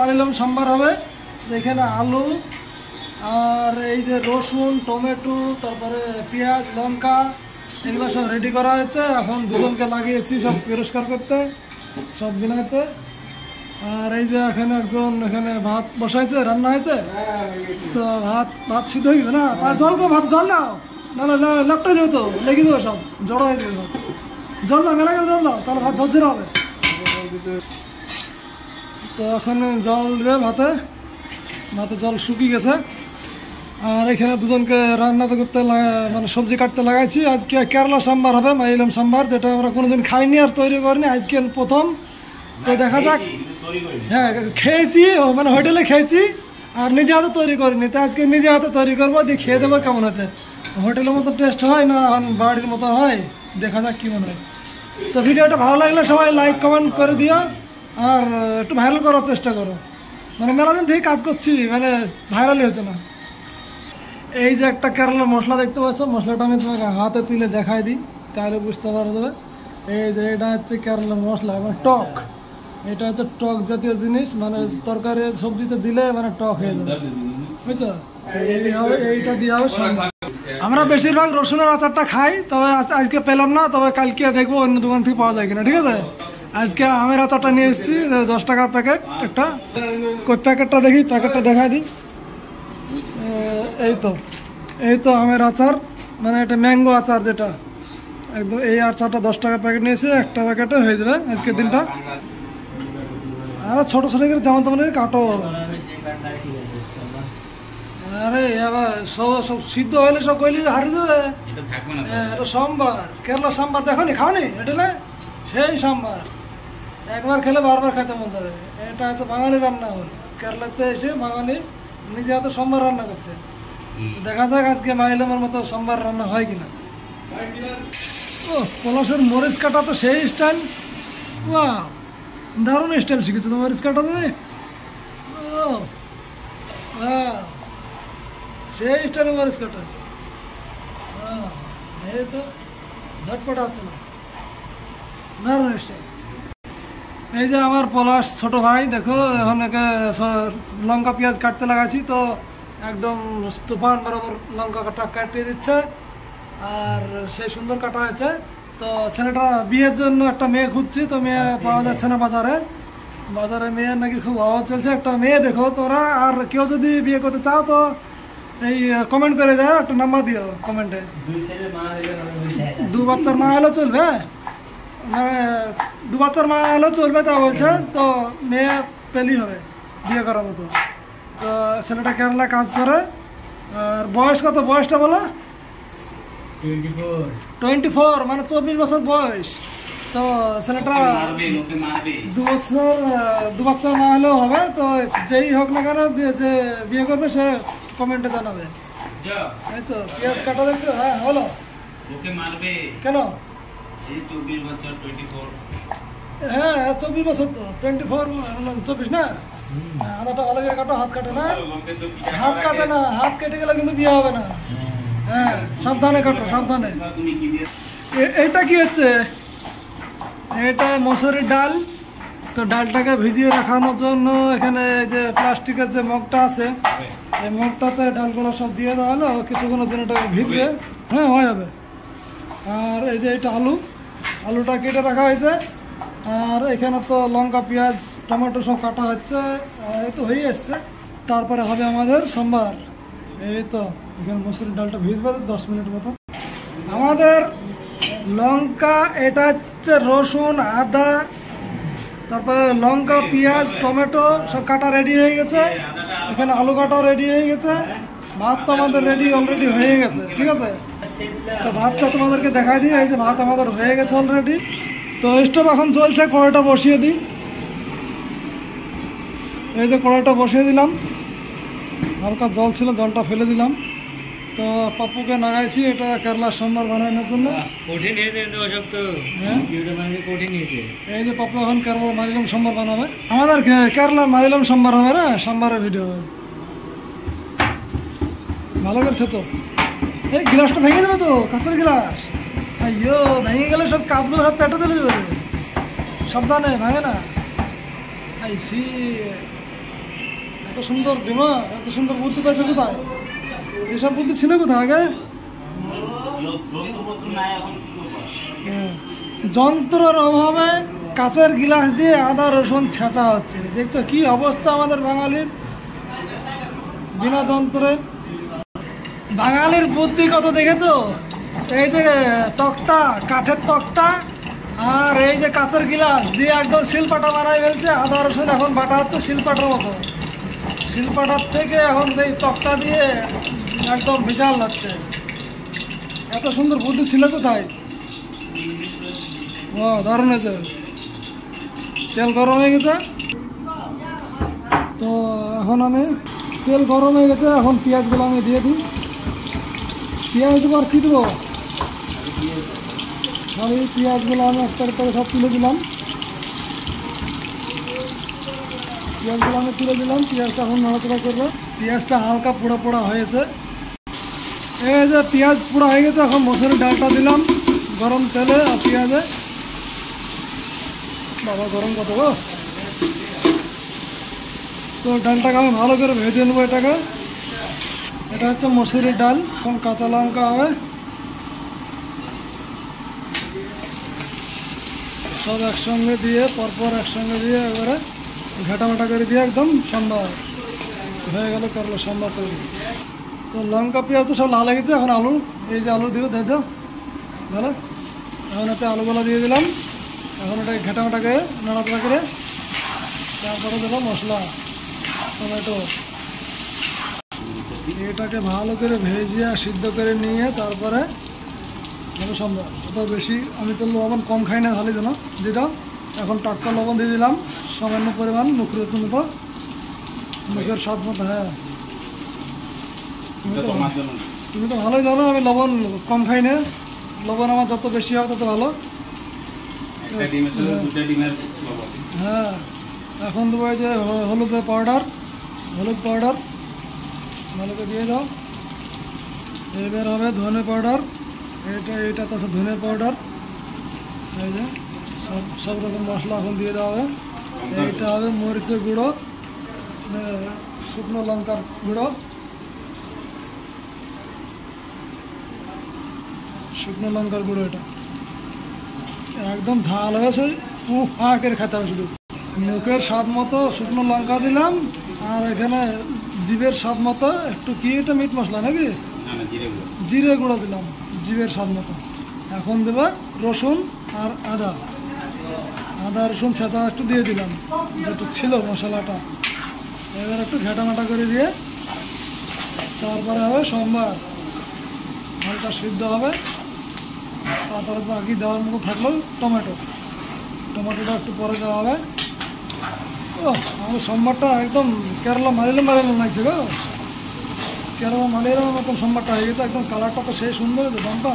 মালিলাম সাম্বার হবে। এখানে আলু আর এই যে রসুন, টমেটো, তারপরে পেঁয়াজ, লঙ্কা এগুলো সব রেডি করা হয়েছে। এখন দুজনকে লাগিয়েছি সব পরিষ্কার করতে, সব গিনাইতে। আর এই যে এখানে একজন এখানে ভাত বসাইছে, রান্না হয়েছে। তো ভাত সিদ্ধ হয়ে গেছে না? জল তো ভাত জল দাও, নাহলে লেপটা যাবে তো, লেগে দেবে, সব জড়ো হয়ে যাবে। জল দাও, মেলা করে জল দাও, তাহলে ভাত ঝরঝরে হবে। তো এখানে জল দেবে ভাতে জল শুকিয়ে গেছে। আর এখানে দুজনকে রান্না করতে মানে সবজি কাটতে লাগাইছি। আজকে কেরালা সাম্বার হবে, মাইলাম সাম্বার, যেটা আমরা কোনোদিন খাইনি আর তৈরি করিনি, আজকে প্রথম। তো দেখা যাক। হ্যাঁ খেয়েছি, মানে হোটেলে খেয়েছি আর নিজে হাতে তৈরি করিনি। তো আজকে নিজে হাতে তৈরি করবো, দিয়ে খেয়ে দেবো কেমন আছে। হোটেলের মতো টেস্ট হয় না বাড়ির মতো হয়, দেখা যাক কি মনে হয়। তো ভিডিওটা ভালো লাগলে সবাই লাইক কমেন্ট করে দিও আর একটু ভাইরাল করার চেষ্টা করো। মানে মেলা দিন থেকে কাজ করছি, মানে ভাইরালই হয়েছে না। এই যে একটা কেরালার মশলা দেখতে পাচ্ছ, মশলাটা আমি তোমাকে হাতে তুলে দেখাই দিই, তাহলে বুঝতে পারা যাবে। এই যে এটা হচ্ছে কেরালার মশলা, মানে টক। এটা হচ্ছে টক জাতীয় জিনিস, মানে তরকারি সবজিতে দিলে মানে টক হয়ে যাবে, বুঝছো? এইটা দিয়ে হবে। আমরা বেশিরভাগ রসুনের আচারটা খাই, তবে আজকে পেলাম না, তবে কালকে দেখবো অন্য দোকান থেকে পাওয়া যায় কিনা। ঠিক আছে, আজকে আমের আচারটা নিয়ে এসেছি, 10 টাকার প্যাকেট একটা। কই প্যাকেটটা দেখি, প্যাকেটটা দেখাই দিই। এই তো আমের আচার, মানে এটা ম্যাঙ্গো আচার, যেটা একদম এই আচারটা 10 টাকা প্যাকেট নিয়েছে, একটা প্যাকেটে হয়ে যাবে আজকের দিনটা। আরে ছোট ছোট করে যেমন তেমন কাটো। আরে আবার সব সিদ্ধ হইলে সব কইলে হারিয়ে দেবে। এটা সাম্বার, কেরালা সাম্বার দেখো নি, খাওনি? এটা না সেই সাম্বার, একবার খেলে বারবার খেতে মন যাবে। এটা হচ্ছে বাঙালি রান্না হল, কেরালাতে এসে বাঙালি নিজে হাতে সাম্বার রান্না করছে। দেখা যাক আজকে মাইলামের মতো সাম্বার রান্না হয় কিনা। ও পলাশের মরিচ কাটা তো সেই স্টাইল, বাহ দারুণ স্টাইল শিখেছো তো মরিচ কাটা তুমি। ও সেই স্টাইলে মরিচ কাটা, এই তো ঝটপট হচ্ছে না, দারুণ স্টাইল। এই যে আমার পলাশ ছোট ভাই, দেখো এখন একে লঙ্কা পেঁয়াজ কাটতে লাগাচ্ছি। তো একদম তুফান বরাবর লঙ্কা কাটা কাটিয়ে দিচ্ছে, আর সেই সুন্দর কাটা হয়েছে। তো ছেলেটা বিয়ের জন্য একটা মেয়ে খুঁজছি, তো মেয়ে পাওয়া যাচ্ছে না বাজারে মেয়ের নাকি খুব অভাব চলছে। একটা মেয়ে দেখো তোরা, আর কেউ যদি বিয়ে করতে চাও তো এই কমেন্ট করে দেয়, একটা নাম্বার দিও কমেন্টে। 2 বাচ্চার মা হলেও চলবে, মানে 2 বাচ্চার মা হলেও চলবে, তা বলছে। তো মেয়ে পেলেই হবে বিয়ে করার মতো। তো ছেলেটা কেরালা কাজ করে। আর বয়স কত, বয়সটা বলো? 24, মানে 24 বছর বয়স। তো ছেলেটা 2 বাচ্চার মা হলেও হবে। তো যেই হোক না কেন, যে বিয়ে করবে সে কমেন্টে জানাবে। এই তো পেঁয়াজ কাটা দেখছো? হ্যাঁ বলো। কেন? হ্যাঁ 24 বছর তো, 24 24 না। আদাটা ভালো করে কাটো, হাত কাটে না, হাত কাটে না, হাত কেটে গেলে কিন্তু বিয়ে হবে না। হ্যাঁ সাবধানে কাটো, সাবধানে। এটা কি হচ্ছে? এটা মসুরির ডাল। তো ডালটাকে ভিজিয়ে রাখানোর জন্য এখানে যে প্লাস্টিকের যে মগটা আছে, এই মগটাতে ডালগুলো সব দিয়ে দেওয়া হলো, কিছুক্ষণের জন্য এটা ভিজবে। হ্যাঁ হয়ে যাবে। আর এই যে এটা আলুটা কেটে রাখা হয়েছে। আর এখানে তো লঙ্কা পেঁয়াজ টমেটো সব কাটা হচ্ছে, এই তো হয়ে এসছে। তারপরে হবে আমাদের সাম্বার। এই তো এখানে মসুরির ডালটা ভিজবে 10 মিনিট মতো। আমাদের লঙ্কা, এটা হচ্ছে রসুন, আদা, তারপরে লঙ্কা পেঁয়াজ টমেটো সব কাটা রেডি হয়ে গেছে। এখানে আলু কাটাও রেডি হয়ে গেছে। ভাত তো আমাদের অলরেডি হয়ে গেছে। ঠিক আছে, তো ভাতটা তোমাদেরকে দেখাই দিই। এই যে ভাত আমাদের হয়ে গেছে অলরেডি। তো স্টোভ এখন চলছে, কড়াইটা বসিয়ে দিই। এই যে কড়াইটা বসিয়ে দিলাম, হালকা জল ছিল, জলটা ফেলে দিলাম। তো পাপ্পুকে লাগাইছি এটা কেরালার সাম্বার বানানোর জন্য। কঠিন হয়েছে কিন্তু ওসব তো, কঠিন হয়েছে। এই যে পাপ্পু এখন কেরালার মাইলাম সাম্বার বানাবে। আমাদের কেরালার মাইলাম সাম্বার হবে না, সাম্বারের ভিডিও হবে। ভালো করেছে তো। এই গ্লাসটা ভেঙে যাবে তো, কাঁচের গ্লাস। আইয়ো ভেঙে গেলে সব কাঁচগুলো সব পেটে চলে যাবে, সাবধানে ভাঙে না। আইসি এত সুন্দর দিমাগ, এত সুন্দর বুদ্ধি পাইছে কোথায়? এসব বুদ্ধি ছিল কোথায় আগে? যন্ত্রের অভাবে কাঁচের গিলাস দিয়ে আদা রসুন ছেঁচা হচ্ছে। দেখছো কি অবস্থা আমাদের বাঙালির, বিনা যন্ত্রে। বাঙালির বুদ্ধি কত দেখেছো? এই যে তক্তা, কাঠের তক্তা আর এই যে কাঁচের গিলাস দিয়ে একদম শিলপাটা বানাই ফেলছে। আদা রসুন এখন বাটা হচ্ছে শিলপাটার মতো। শিলপাটার থেকে এখন এই তক্তা দিয়ে একদম বিশাল হচ্ছে। এত সুন্দর বুদ্ধি ছিল কোথায়? ও দারুণ হয়েছে। তেল গরম হয়ে গেছে, তো এখন আমি তেল গরম হয়ে গেছে, এখন পেঁয়াজগুলো আমি দিয়ে দিই। পেঁয়াজ দেবো আর কী দেবো? আর এই পেঁয়াজগুলো আমি একটা করে সব তুলে দিলাম। পেঁয়াজগুলো আমি তুলে দিলাম। পেঁয়াজটা এখন নাড়াচাড়া করবো। পেঁয়াজটা হালকা পোড়া পোড়া হয়েছে। এই যে পেঁয়াজ পোড়া হয়ে গেছে, এখন মসুরের ডালটা দিলাম গরম তেলে আর পেঁয়াজে। বাবা গরম কত গো! তো ডালটাকে আমি ভালো করে ভেজে নেবো। এটা হচ্ছে মসুরের ডাল। এখন কাঁচা লঙ্কা হবে, সব একসঙ্গে দিয়ে পরপর একসঙ্গে দিয়ে এবারে ঘাটামাটা করে দিয়ে একদম সম্বার হয়ে গেল করলো সম্বার তৈরি। তো লঙ্কা পেঁয়াজ তো সব লাল হয়ে গেছে। এখন আলু, এই যে আলু দিও দিয়ে দাও ভালো। এখন একটা আলুগুলো দিয়ে দিলাম। এখন এটাকে ঘাটামাটা করে নাড়াচাড়া করে তারপরে দেবো মশলা, টমেটো। এটাকে ভালো করে ভেজে সিদ্ধ করে নিয়ে তারপরে ভালো সম্ভব। অত বেশি আমি তো লবণ কম খাই না, ভালো যেন দিয়ে দাও। এখন টাটকা লবণ দিয়ে দিলাম সামান্য পরিমাণ, মুখের মতো, মুখের স্বাদ মতো। হ্যাঁ তুমি তো ভালোই জানো আমি লবণ কম খাই না। লবণ আমার যত বেশি হবে তত ভালো। হ্যাঁ এখন দেবো এই যে হলুদ পাউডার ভালো করে দিয়ে দাও। এবার হবে ধনে পাউডার, এটা তো ধনে পাউডার। এই যে সব রকম মশলা এখন দিয়ে দেওয়া হবে। এইটা হবে মরিচের গুঁড়ো, শুকনো লঙ্কার গুঁড়ো, এটা একদম ঝাল হয়েছে। ফাঁকের খেতে হবে শুধু। মুখের স্বাদ মতো শুকনো লঙ্কা দিলাম, আর এখানে জিভের স্বাদ মতো একটু কি এটা মিট মশলা নাকি জিরে গুঁড়ো দিলাম জিভের স্বাদ মতো। এখন দেবো রসুন আর আদা রসুন ছেঁচা একটু দিয়ে দিলাম, যেটু ছিল মশলাটা। এবার একটু ঘাটামাটা করে দিয়ে তারপরে হবে সম্বার, হালকা সিদ্ধ হবে। তারপরে বাকি দেওয়ার মতো থাকলো টমেটোটা একটু পরে দেওয়া হবে। ও আমার সম্বারটা একদম কেরালা মালিলাম লাগছে গো। কেরালা মালিলামের মতন সম্বারটা হয়ে গেছে। একদম কালারটা তো সেই সুন্দর হয়েছে। দামটা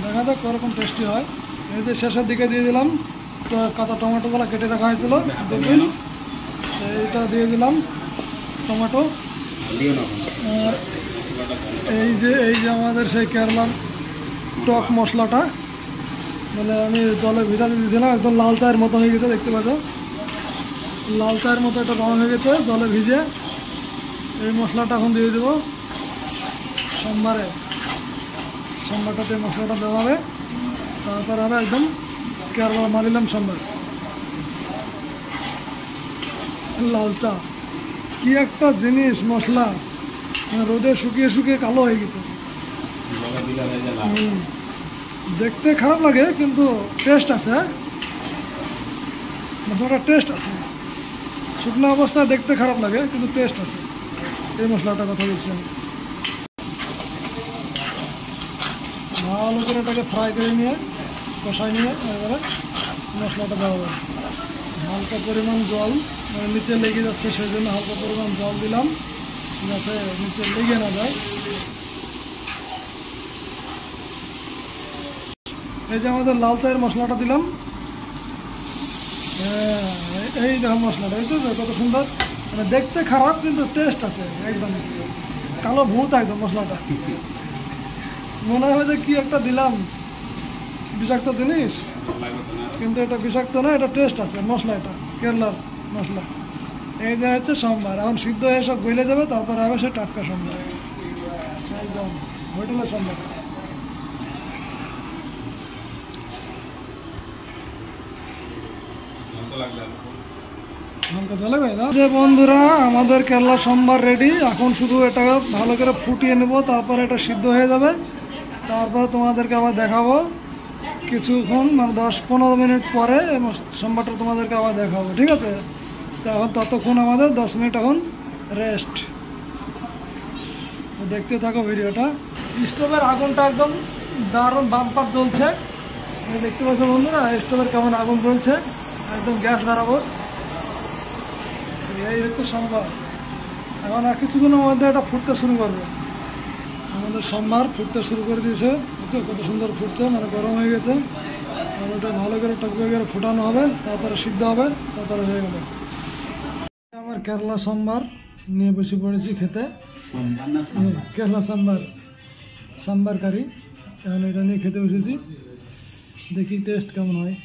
দেখা যাক কীরকম টেস্টি হয়। এই যে শেষের দিকে দিয়ে দিলাম তো কাঁচা টমেটোগুলো কেটে রাখা হয়েছিল, এইটা দিয়ে দিলাম টমেটো। আর এই যে আমাদের সেই কেরালার টক মশলাটা মানে আমি জলে ভিজাতে দিয়েছিলাম, একদম লাল চায়ের মতো হয়ে গেছে। দেখতে পাচ্ছ লাল চায়ের মতো একটা রং হয়ে গেছে জলে ভিজে। এই মশলাটা এখন দিয়ে দেবো সম্বারটাতে মশলাটা দেওয়া হবে। তারপর হবে একদম কেরালা মারিলাম সম্বার। লাল চা কি একটা জিনিস, মশলা রোদে শুকিয়ে কালো হয়ে গেছে। দেখতে খারাপ লাগে কিন্তু টেস্ট আছে। মশলাটা টেস্ট আছে। শুকনো অবস্থায় দেখতে খারাপ লাগে কিন্তু টেস্ট আছে। এই মশলাটার কথা বলছি আমি। ভালো করে এটাকে ফ্রাই করে নিয়ে কষাই নিয়ে এবারে মশলাটা দেওয়া হবে। হালকা পরিমাণ জল, মানে নিচে লেগে যাচ্ছে সেই জন্য হালকা পরিমাণ জল দিলাম যাতে নিচে লেগে না যায়। এই যে আমাদের লাল চায়ের মশলাটা দিলাম। হ্যাঁ এই দেখো মশলাটা, এই তো কত সুন্দর, মানে দেখতে খারাপ কিন্তু টেস্ট আছে একদম। কালো ভূত একদম মশলাটা। মনে হয় যে কি একটা দিলাম বিষাক্ত জিনিস, কিন্তু এটা বিষাক্ত না, এটা টেস্ট আছে মশলা। এটা কেরলার মশলা। এই যে হচ্ছে সোমবার, এখন সিদ্ধ হয়ে সব গলে যাবে, তারপরে হবে সে টাটকা সোমবার, একদম হোটেলের সোমবার। যে বন্ধুরা আমাদের কেরলা সোমবার রেডি, এখন শুধু এটা ভালো করে ফুটিয়ে নেব, তারপরে এটা সিদ্ধ হয়ে যাবে, তারপরে তোমাদেরকে আবার দেখাবো কিছুক্ষণ, মানে 10-15 মিনিট পরে সোমবারটা তোমাদেরকে আবার দেখাবো, ঠিক আছে? তো এখন ততক্ষণ আমাদের 10 মিনিট এখন রেস্ট। দেখতে থাকো ভিডিওটা। স্টোভের আগুনটা একদম দারুণ বাম্পার জ্বলছে, দেখতে পাচ্ছ বন্ধুরা স্টোভের কেমন আগুন জ্বলছে, একদম গ্যাস বরাবর। এই হচ্ছে সোমবার, এখন আর কিছুক্ষণের মধ্যে এটা ফুটতে শুরু করবে। আমাদের সোমবার ফুটতে শুরু করে দিয়েছে, বুঝছো কত সুন্দর ফুটছে, মানে গরম হয়ে গেছে। আর ওটা ভালো করে টকবে করে ফুটানো হবে, তারপরে সিদ্ধ হবে, তারপরে হয়ে গেল। আমার কেরলা সোমবার নিয়ে বসে পড়েছি খেতে, কেরলা সাম্বার কারি, এখন এটা নিয়ে খেতে বসেছি, দেখি টেস্ট কেমন হয়।